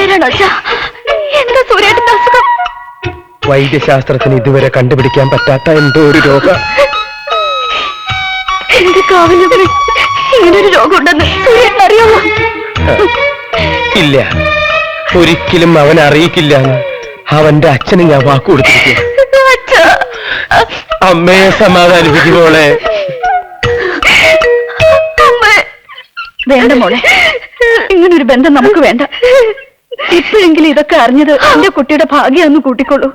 നേരാണോ അച്ഛാ? എന്താ സൂര്യേട്ടന്റെ അസുഖം? വൈദ്യശാസ്ത്രത്തിന് ഇതുവരെ കണ്ടുപിടിക്കാൻ പറ്റാത്ത എന്തോ ഒരു രോഗം. എന്റെ കാവലമ്മ ഇങ്ങനൊരു രോഗം ഉണ്ടെന്ന് സൂര്യേട്ടൻ അറിയാമോ? ഇല്ല, ഒരിക്കലും അവൻ അറിയിക്കില്ല. അവന്റെ അച്ഛന് ഞാൻ വാക്കു കൊടുത്തിരിക്കുക. അമ്മയെ സമാധാനിപ്പിക്കുമോളെ. വേണ്ട മോളെ, ഇങ്ങനൊരു ബന്ധം നമുക്ക് വേണ്ട. ഇപ്പോഴെങ്കിലും ഇതൊക്കെ അറിഞ്ഞത് എന്റെ കുട്ടിയുടെ ഭാഗ്യാന്ന് കൂട്ടിക്കൊള്ളൂ.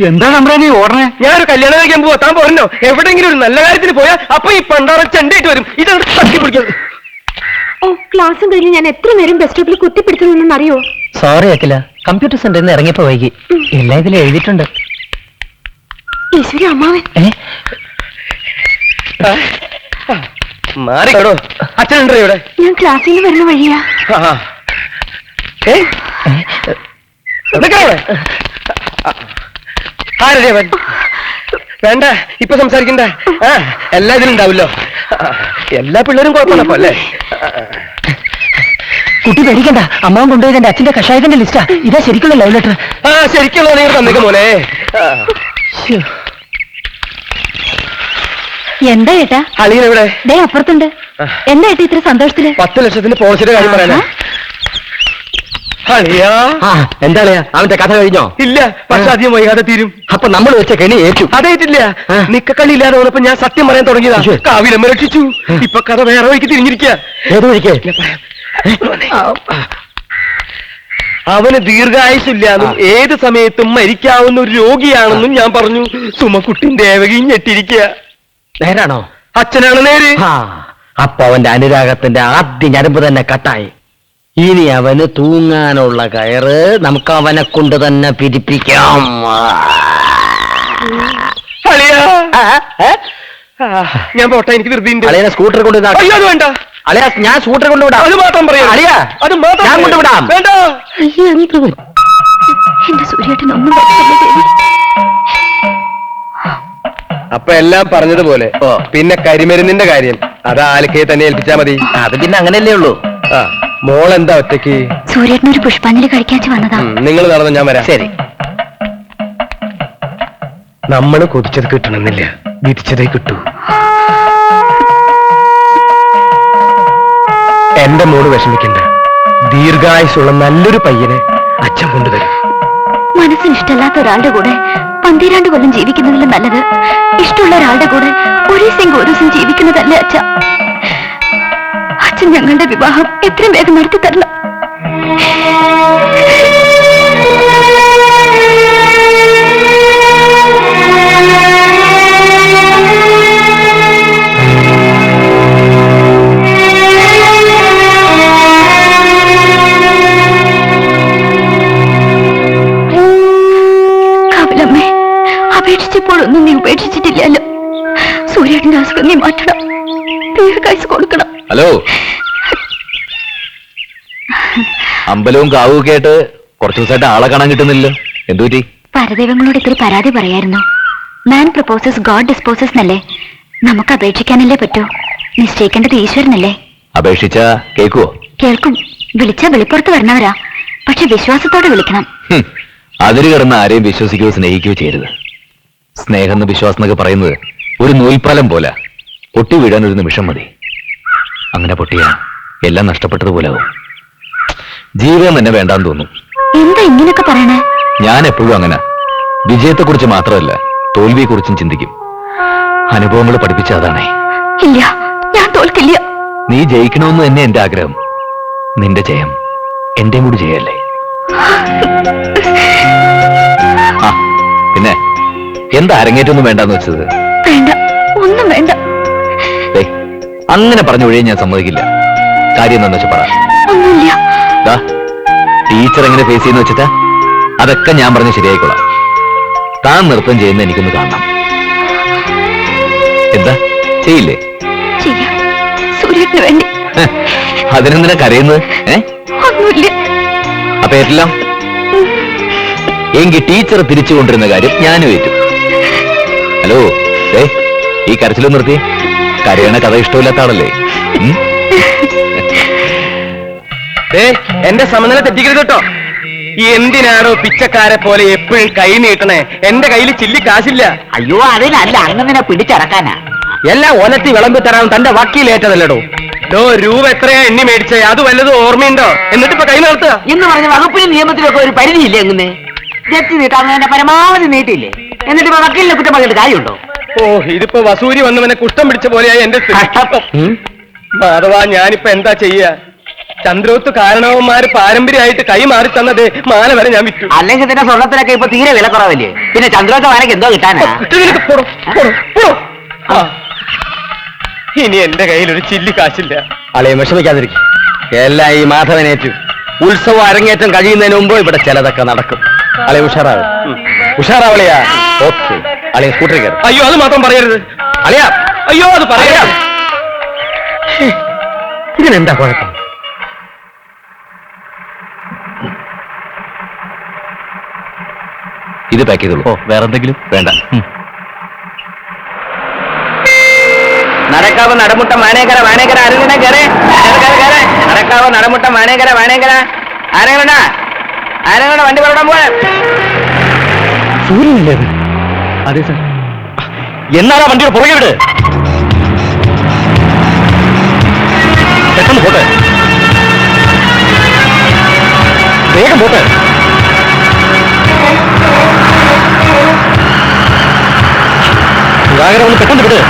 എന്താ നമ്മുടെ നീ ഓടണേ? ഞാനൊരു കല്യാണം കഴിക്കാൻ പോവാ, താൻ പോരണോ? എവിടെയെങ്കിലും ഒരു നല്ല കാര്യത്തിന് പോയാൽ അപ്പൊ ഈ പണ്ടാറ ചെണ്ടയിട്ട് വരും. ഇതാണ് തട്ടി പിടിക്കുന്നത്. ഓ, ക്ലാസ്സും കഴിഞ്ഞ് ഞാൻ എത്ര നേരം ബസ് സ്റ്റോപ്പിൽ കുത്തിപ്പിടിച്ചതെന്ന് അറിയോ? സോറി അഖില, കമ്പ്യൂട്ടർ സെന്ററിൽ നിന്ന് ഇറങ്ങിയപ്പോ വൈകി. എല്ലാം ഇതിൽ എഴുതിയിട്ടുണ്ട്. ഈശ്വരി അമ്മാവൻ മാറിക്കടോ. അച്ഛനുണ്ടോ ഇവിടെ? ഞാൻ ക്ലാസ്സിൽ നിന്ന് വരുന്ന വഴിയാ. ആരദേവൻ? വേണ്ട, ഇപ്പൊ സംസാരിക്കണ്ട. എല്ലാ ഇതിലും ഉണ്ടാവില്ലോ. എല്ലാ പിള്ളേരും കുഴപ്പമില്ലപ്പോ അല്ലേ? കുട്ടി പേടിക്കണ്ട, അമ്മാവൻ കൊണ്ടുപോയത് എന്റെ അച്ഛന്റെ കഷായത്തിന്റെ ലിസ്റ്റാ. ഇതാ ശരിക്കുള്ള ലവ് ലെറ്റർ. ശരിക്കുള്ള നിങ്ങൾ തന്നേക്ക് മോനെ. എന്താ ഏട്ടാ? അളിയൻ എവിടെ? ദേ അപ്പുറത്തുണ്ട്. എന്താ ഏട്ടാ ഇത്ര സന്തോഷത്തില്? 10 ലക്ഷത്തിന്റെ പോളിസിയുടെ കാര്യം പറയാനാ. അളിയാ, എന്താ അവന്റെ കഥ കഴിഞ്ഞോ? ഇല്ല, പക്ഷെ അധികം വൈകാതെ തീരും. അപ്പൊ നമ്മൾ വെച്ച കെണി ഏറ്റു. അതേറ്റില്ല. നിക്കക്കള്ളി ഇല്ലാതെ വന്നപ്പോ ഞാൻ സത്യം പറയാൻ തുടങ്ങിയതാ. കാവിലമ്മ രക്ഷിച്ചു. ഇപ്പൊ കഥ വേറെ വഴിക്ക് തിരിഞ്ഞിരിക്കുക. ഏത് വഴിക്ക്? അവന് ദീർഘായുസില്ലാന്നും ഏത് സമയത്തും മരിക്കാവുന്ന ഒരു രോഗിയാണെന്നും ഞാൻ പറഞ്ഞു. സുമക്കുട്ടിന്റെ ഏവകയും ഞെട്ടിരിക്കുക. നേരാണോ? അച്ഛനാണ് നേര്. അപ്പൊ അവന്റെ അനുരാഗത്തിന്റെ ആദ്യ ഞരമ്പ് തന്നെ കട്ടായി. ഇനി അവന് തൂങ്ങാനുള്ള കയറ് നമുക്ക് അവനെ കൊണ്ട് തന്നെ പിരിപ്പിക്കാം. ഞാൻ പോട്ടെ, എനിക്ക് ധൃതിയുണ്ട്. അളിയനെ സ്കൂട്ടർ കൊണ്ട് അയ്യോ, അത് വേണ്ട. അളിയ, ഞാൻ സ്കൂട്ടർ കൊണ്ടുവിടാം. അത് മാത്രം പറയാം. അളിയ, അത് മാത്രം ഞാൻ കൊണ്ടുവിടാം. വേണ്ട. എന്റെ സൂര്യേട്ടൻ ഒന്നും പറ്റില്ല ദേവി. അപ്പൊ എല്ലാം പറഞ്ഞതുപോലെ. പിന്നെ കരിമരുന്നിന്റെ കാര്യം അത് ആലക്കയെ തന്നെ ഏൽപ്പിച്ചാ മതി. അത് പിന്നെ അങ്ങനെയല്ലേ ഉള്ളൂ. മോളെന്താ ഒറ്റയ്ക്ക്? സൂര്യേട്ടനൊരു പുഷ്പാഞ്ജലി കഴിക്കാച്ച് വന്നതാ. നിങ്ങൾ നടന്ന് ഞാൻ വരാം. ശരി. നമ്മൾ കൊതിച്ചത് കിട്ടണമെന്നില്ല, വിധിച്ചതേ കിട്ടൂ. എന്റെ മോള് വിഷമിക്കണ്ട. ദീർഘായുസുള്ള നല്ലൊരു പയ്യനെ അച്ഛൻ കൊണ്ടുവരും. മനസ്സിന് ഇഷ്ടമല്ലാത്ത ഒരാളുടെ കൂടെ 12 കൊല്ലം ജീവിക്കുന്നതിലും നല്ലത് ഇഷ്ടമുള്ള ഒരാളുടെ കൂടെ ഒരു ദിവസം ജീവിക്കുന്നതല്ലേ അച്ഛ. അച്ഛൻ ഞങ്ങളുടെ വിവാഹം എത്രയും വേഗം നടത്തി തരണം. കവലമ്മേ, അപേക്ഷിച്ചപ്പോഴൊന്നും നീ ഉപേക്ഷിച്ചിട്ടില്ലല്ലോ. സൂര്യേട്ടന്റെ അസുഖം നീ മാറ്റണം, ദീർഘായുസ് കൊടുക്കണം. ഹലോ, അമ്പലവും കാവും ഒക്കെ ആയിട്ട് കുറച്ചു ദിവസമായിട്ട് ആളെ കാണാൻ കിട്ടുന്നില്ലല്ലോ. എന്തുപറ്റി? പരദൈവങ്ങളോട് ഇത്തിരി പരാതി പറയായിരുന്നു. മാൻ പ്രപ്പോസസ് ഗോഡ് ഡിസ്പോസസ് എന്നല്ലേ? നമുക്ക് അപേക്ഷിക്കാനല്ലേ പറ്റൂ. നിശ്ചയിക്കേണ്ടത് ഈശ്വരനല്ലേ? അപേക്ഷിച്ച കേൾക്കുവോ? കേൾക്കും. വിളിച്ചാ വെളിപ്പുറത്ത് വരണവരാ. പക്ഷെ വിശ്വാസത്തോടെ വിളിക്കണം. അതിര് കിടന്ന് ആരെയും വിശ്വസിക്കുകയോ സ്നേഹിക്കുകയോ ചെയ്യരുത്. സ്നേഹം എന്ന് വിശ്വാസം എന്നൊക്കെ പറയുന്നത് ഒരു നൂൽപ്പാലം പോലെ പൊട്ടി വീഴാൻ ഒരു നിമിഷം മതി. അങ്ങനെ പൊട്ടിയാ എല്ലാം നഷ്ടപ്പെട്ടതുപോലാവും. ജീവിതം തന്നെ വേണ്ടാന്ന് തോന്നും. എന്താ ഇങ്ങനൊക്കെ പറയണേ? ഞാൻ എപ്പോഴും അങ്ങനെ വിജയത്തെക്കുറിച്ച് മാത്രമല്ല തോൽവിയെക്കുറിച്ചും ചിന്തിക്കും. അനുഭവങ്ങൾ പഠിപ്പിച്ച അതാണേ. ഇല്ല, ഞാൻ തോൽക്കില്ല. നീ ജയിക്കണമെന്ന് തന്നെ എന്റെ ആഗ്രഹം. നിന്റെ ജയം എന്റെയും കൂടി ജയല്ലേ. ആ പിന്നെ എന്താ അരങ്ങേറ്റൊന്നും വേണ്ടെന്ന് വെച്ചത്? വേണ്ട, ഒന്നും വേണ്ട. അങ്ങനെ പറഞ്ഞു ഒഴിയാൻ ഞാൻ സമ്മതിക്കില്ല. കാര്യം എന്താന്ന് വെച്ചാ പറ. ഒന്നുമില്ല. ടീച്ചർ എങ്ങനെ ഫേസ് ചെയ്യുന്ന വെച്ചിട്ടാ അതൊക്കെ ഞാൻ പറഞ്ഞ് ശരിയായിക്കോളാം. താൻ നൃത്തം ചെയ്യുന്ന എനിക്കൊന്ന് കാണണം. എന്താ ചെയ്യില്ലേ? ചെയ്യാം, സൂര്യന് വേണ്ടി. അതിനെന്തിനാ കരയുന്നത്? ഒന്നുമില്ല. അപ്പൊ എല്ലാം എങ്കിൽ ടീച്ചർ തിരിച്ചു കൊണ്ടിരുന്ന കാര്യം ഞാനും ഏറ്റു. ഹലോ, ഈ കരച്ചിലും നിർത്തി. കരയണ കഥ ഇഷ്ടമില്ലാത്ത ആളല്ലേ? എന്റെ സമനില തെറ്റിക്കരുത് കേട്ടോ. എന്തിനാണോ പിച്ചക്കാരെ പോലെ എപ്പോഴും കൈ നീട്ടണേ? എന്റെ കയ്യിൽ ചില്ലി കാശില്ല. അയ്യോ, അതിനല്ല, അങ്ങനെ പിടിച്ചടക്കാനാ. എല്ലാം ഒലത്തി വിളമ്പി തരാൻ തന്റെ വക്കീലേറ്റതല്ലടോ. രൂപ എത്രയാ എണ്ണി മേടിച്ചേ? അത് വല്ലതും ഓർമ്മയുണ്ടോ? എന്നിട്ട് ഇപ്പൊ കൈ നിർത്തുക എന്ന് പറഞ്ഞ വകുപ്പിനും നിയമത്തിലൊക്കെ ഒരു പരിധിയില്ലേ? അങ്ങനെ ജപ്തി നീട്ടാൻ പരമാവധി നീട്ടിയില്ലേ? എന്നിട്ട് ഇപ്പൊ വക്കീലിനെ കുറ്റം പറഞ്ഞിട്ട് കാര്യമുണ്ടോ? ഓ, ഇതിപ്പോ വസൂരി വന്നവനെ കുഷ്ടം പിടിച്ച പോലെയായി എന്റെ സ്ഥിതി. മാധവ, ഞാനിപ്പോ എന്താ ചെയ്യാ? ചന്ദ്രോത്ത് കാരണവന്മാര് പാരമ്പര്യമായിട്ട് കൈ മാറി തന്നത് മാല വരെ ഞാൻ വിറ്റു. അല്ലെങ്കിൽ തന്നെ സ്വർണത്തിനൊക്കെ ഇപ്പൊ തീരെ വില കുറവല്ലേ? പിന്നെ ചന്ദ്രോത്ത വാനക്ക് എന്തോ കിട്ടാനാ? ഇനി എന്റെ കയ്യിൽ ഒരു ചില്ലി കാശില്ല. അളയെ വിഷമിക്കാതിരിക്കും. എല്ലാം ഈ മാധവനേറ്റു. ഉത്സവം അരങ്ങേറ്റം കഴിയുന്നതിന് മുമ്പ് ഇവിടെ ചിലതൊക്കെ നടക്കും. അളയെ ഉഷാറാവളിയാ. ഓക്കെ, അളയെ സ്കൂട്ടറിൽ കയറി. അയ്യോ, അത് മാത്രം പറയരുത്. അളിയാ, അയ്യോ, അത് പറയാം. ഇതിനെന്താ കുഴപ്പം? ഇത് പാക്ക് ചെയ്തോളൂ. വേറെന്തെങ്കിലും വേണ്ട. നടക്കാവ് നടമുട്ട മാനേകര വാനേകര ആരെങ്കിലും കയറേ. നടക്കാവ് നടമുട്ട മാനേകര വാനേകര ആരെങ്കിലും ആരെങ്കിലും വണ്ടി പുറപ്പെടാൻ പോയ സൂര്യനല്ലേ? അതെ സാർ. എന്നാലാ വണ്ടിയുടെ പുറകെ വിട്. പെട്ടെന്ന് പോട്ടെ, വേഗം പോട്ടെ. സുധാകരൻ ഒന്ന് പെട്ടെന്ന് വിട്.